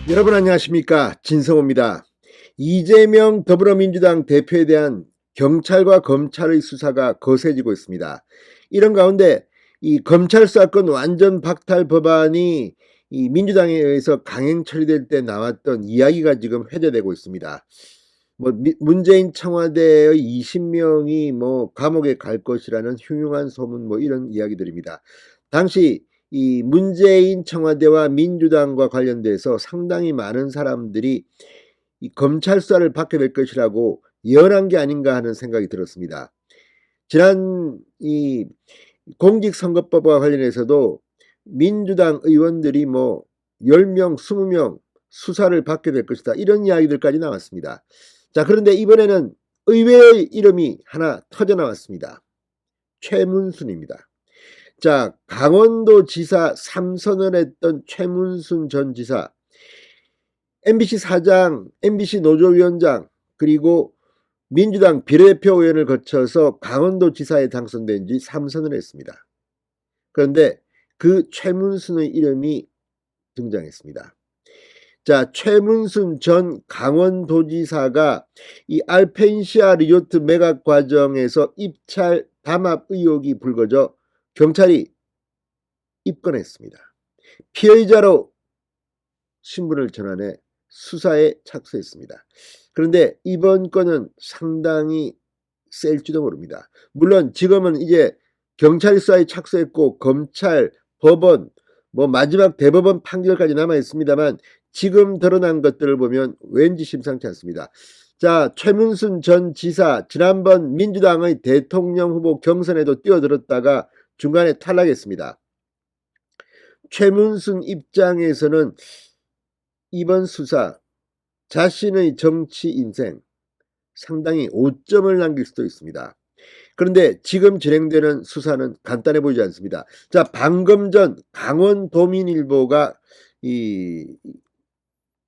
여러분 안녕하십니까, 진성호입니다. 이재명 더불어민주당 대표에 대한 경찰과 검찰의 수사가 거세지고 있습니다. 이런 가운데 이 검찰 수사권 완전 박탈 법안이 이 민주당에 의해서 강행 처리될 때 나왔던 이야기가 지금 회자되고 있습니다. 문재인 청와대의 20명이 감옥에 갈 것이라는 흉흉한 소문 이런 이야기들입니다. 당시 이 문재인 청와대와 민주당과 관련돼서 상당히 많은 사람들이 이 검찰 수사를 받게 될 것이라고 예언한 게 아닌가 하는 생각이 들었습니다. 지난 이 공직선거법과 관련해서도 민주당 의원들이 10명, 20명 수사를 받게 될 것이다, 이런 이야기들까지 나왔습니다. 자, 그런데 이번에는 의외의 이름이 하나 터져 나왔습니다. 최문순입니다. 자, 강원도지사 3선을 했던 최문순 전 지사, MBC 사장, MBC 노조위원장, 그리고 민주당 비례대표 의원을 거쳐서 강원도지사에 당선된 지 3선을 했습니다. 그런데 그 최문순의 이름이 등장했습니다. 자, 최문순 전 강원도지사가 이 알펜시아 리조트 매각 과정에서 입찰 담합 의혹이 불거져 경찰이 입건했습니다. 피해자로 신분을 전환해 수사에 착수했습니다. 그런데 이번 건은 상당히 셀지도 모릅니다. 물론 지금은 이제 경찰이 수사에 착수했고 검찰, 법원, 마지막 대법원 판결까지 남아 있습니다만 지금 드러난 것들을 보면 왠지 심상치 않습니다. 자, 최문순 전 지사 지난번 민주당의 대통령 후보 경선에도 뛰어들었다가 중간에 탈락했습니다. 최문순 입장에서는 이번 수사 자신의 정치 인생 상당히 오점을 남길 수도 있습니다. 그런데 지금 진행되는 수사는 간단해 보이지 않습니다. 자, 방금 전 강원도민일보가 이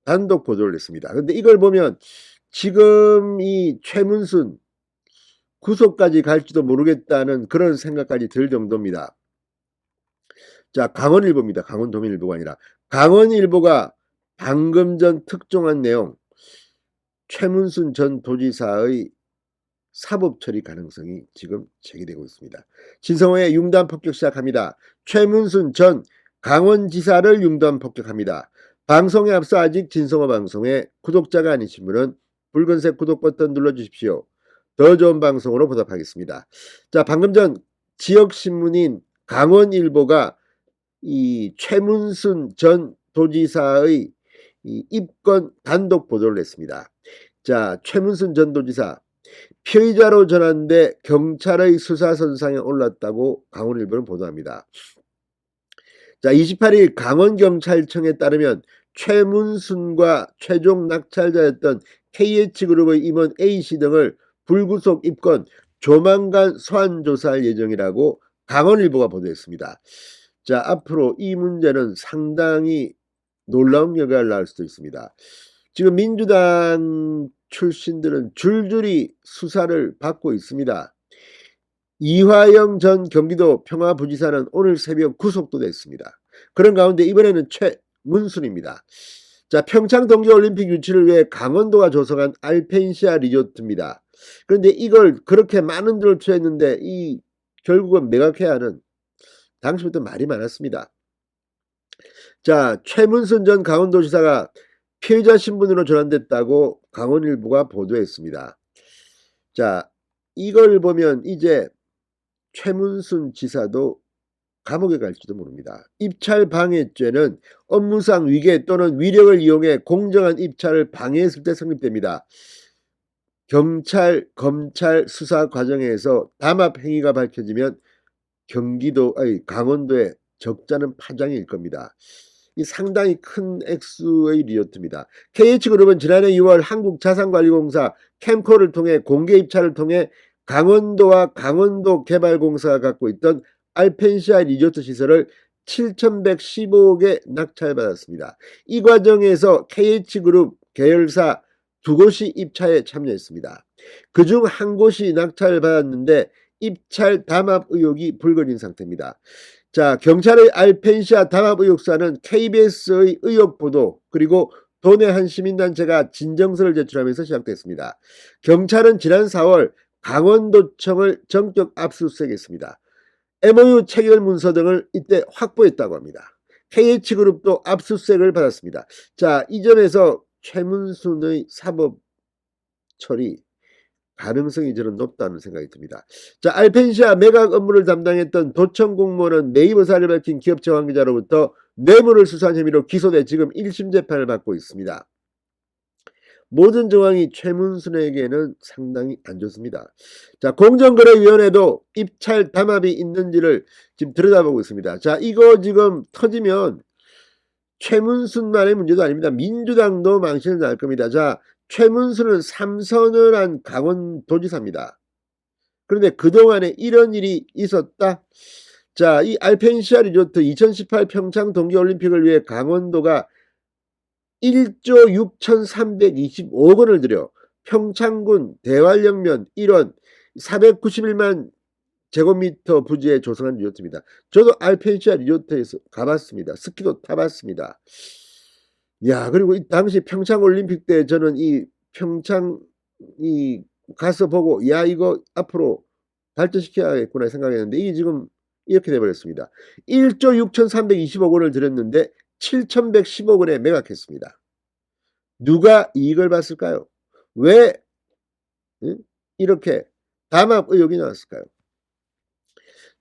단독 보도를 했습니다. 그런데 이걸 보면 지금 이 최문순 구속까지 갈지도 모르겠다는 그런 생각까지 들 정도입니다. 자, 강원일보입니다. 강원도민일보가 아니라 강원일보가 방금 전 특종한 내용, 최문순 전 도지사의 사법 처리 가능성이 지금 제기되고 있습니다. 진성호의 융단 폭격 시작합니다. 최문순 전 강원지사를 융단 폭격합니다. 방송에 앞서 아직 진성호 방송에 구독자가 아니신 분은 붉은색 구독 버튼 눌러주십시오. 더 좋은 방송으로 보답하겠습니다. 자, 방금 전 지역신문인 강원일보가 이 최문순 전 도지사의 이 입건 단독 보도를 했습니다. 자, 최문순 전 도지사 피의자로 전환돼 경찰의 수사선상에 올랐다고 강원일보는 보도합니다. 자, 28일 강원경찰청에 따르면 최문순과 최종 낙찰자였던 KH그룹의 임원 A씨 등을 불구속 입건, 조만간 소환조사할 예정이라고 강원일보가 보도했습니다. 자, 앞으로 이 문제는 상당히 놀라운 결과를 낳을 수도 있습니다. 지금 민주당 출신들은 줄줄이 수사를 받고 있습니다. 이화영 전 경기도 평화부지사는 오늘 새벽 구속도 됐습니다. 그런 가운데 이번에는 최문순입니다. 자, 평창 동계올림픽 유치를 위해 강원도가 조성한 알펜시아 리조트입니다. 그런데 이걸 그렇게 많은 돈을 투자했는데 결국은 매각해야 하는, 당시부터 말이 많았습니다. 자, 최문순 전 강원도지사가 피해자 신분으로 전환됐다고 강원일보가 보도했습니다. 자, 이걸 보면 이제 최문순 지사도 감옥에 갈지도 모릅니다. 입찰 방해죄는 업무상 위계 또는 위력을 이용해 공정한 입찰을 방해했을 때 성립됩니다. 경찰, 검찰 수사 과정에서 담합 행위가 밝혀지면 강원도에 적잖은 파장일 겁니다. 이 상당히 큰 액수의 리조트입니다. KH그룹은 지난해 6월 한국자산관리공사 캠코를 통해 공개 입찰을 통해 강원도와 강원도개발공사가 갖고 있던 알펜시아 리조트 시설을 7,115억에 낙찰받았습니다. 이 과정에서 KH그룹 계열사 2곳이 입찰에 참여했습니다. 그중 한 곳이 낙찰받았는데 입찰 담합 의혹이 불거진 상태입니다. 자, 경찰의 알펜시아 담합 의혹 수사는 KBS의 의혹 보도 그리고 도내 한 시민단체가 진정서를 제출하면서 시작됐습니다. 경찰은 지난 4월 강원도청을 전격 압수수색했습니다. MOU 체결 문서 등을 이때 확보했다고 합니다. KH그룹도 압수수색을 받았습니다. 자, 이전에서 최문순의 사법 처리 가능성이 저는 높다는 생각이 듭니다. 자, 알펜시아 매각 업무를 담당했던 도청 공무원은 네이버 사를 밝힌 기업청 관계자로부터 뇌물을 수수한 혐의로 기소돼 지금 1심 재판을 받고 있습니다. 모든 정황이 최문순에게는 상당히 안 좋습니다. 자, 공정거래위원회도 입찰 담합이 있는지를 지금 들여다보고 있습니다. 자, 이거 지금 터지면 최문순만의 문제도 아닙니다. 민주당도 망신을 날 겁니다. 자, 최문순은 3선을 한 강원도지사입니다. 그런데 그동안에 이런 일이 있었다? 자, 이 알펜시아 리조트 2018 평창 동계올림픽을 위해 강원도가 1조 6,325억 원을 들여 평창군 대관령면 1원 491만 제곱미터 부지에 조성한 리조트입니다. 저도 알펜시아 리조트에서 가봤습니다. 스키도 타봤습니다. 야, 그리고 이 당시 평창올림픽 때 저는 이 평창 가서 보고 야, 이거 앞으로 발전시켜야겠구나 생각했는데 이게 지금 이렇게 돼버렸습니다. 1조 6,320억 원을 들였는데 7,110억 원에 매각했습니다. 누가 이익을 봤을까요? 왜 이렇게 담합 의혹이 나왔을까요?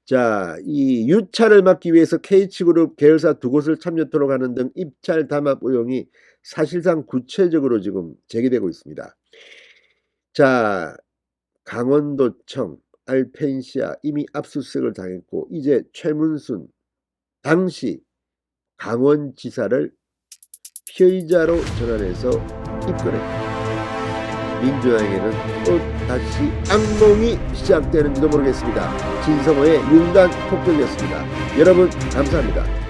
자, 이 유찰을 막기 위해서 KH그룹 계열사 두 곳을 참여토록 하는 등 입찰 담합 의혹이 사실상 구체적으로 지금 제기되고 있습니다. 자, 강원도청, 알펜시아 이미 압수수색을 당했고 이제 최문순 당시 강원지사를 피의자로 전환해서 입건했다. 민주당에게는 또 다시 악몽이 시작되는지도 모르겠습니다. 진성호의 윤단 폭격이었습니다. 여러분 감사합니다.